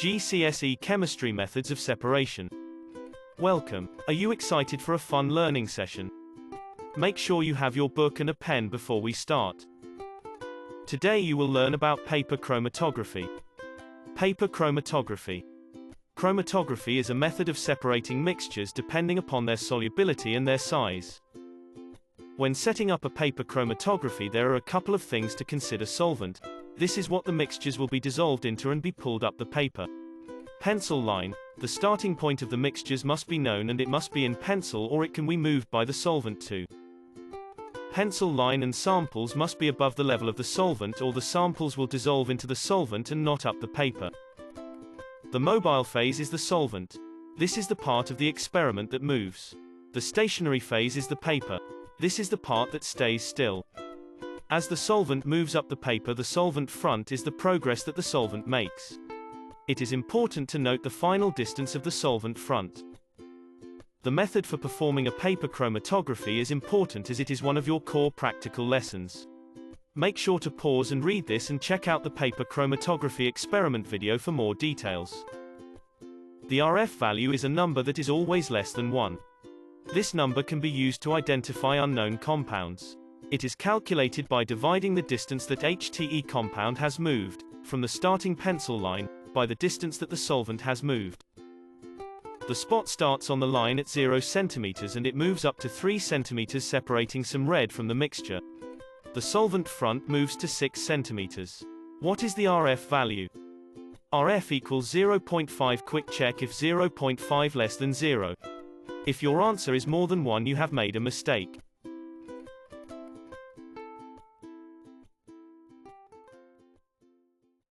GCSE Chemistry Methods of Separation. Welcome. Are you excited for a fun learning session? Make sure you have your book and a pen before we start. Today you will learn about paper chromatography. Paper chromatography. Chromatography is a method of separating mixtures depending upon their solubility and their size. When setting up a paper chromatography, there are a couple of things to consider. Solvent. This is what the mixtures will be dissolved into and be pulled up the paper. Pencil line. The starting point of the mixtures must be known and it must be in pencil, or it can be moved by the solvent too. Pencil line and samples must be above the level of the solvent, or the samples will dissolve into the solvent and not up the paper. The mobile phase is the solvent. This is the part of the experiment that moves. The stationary phase is the paper. This is the part that stays still. As the solvent moves up the paper, the solvent front is the progress that the solvent makes. It is important to note the final distance of the solvent front. The method for performing a paper chromatography is important as it is one of your core practical lessons. Make sure to pause and read this and check out the paper chromatography experiment video for more details. The RF value is a number that is always less than 1. This number can be used to identify unknown compounds. It is calculated by dividing the distance that HTE compound has moved from the starting pencil line by the distance that the solvent has moved. The spot starts on the line at 0 cm and it moves up to 3 cm, separating some red from the mixture. The solvent front moves to 6 cm. What is the RF value? RF equals 0.5. Quick check if 0.5 less than 0. If your answer is more than 1, you have made a mistake.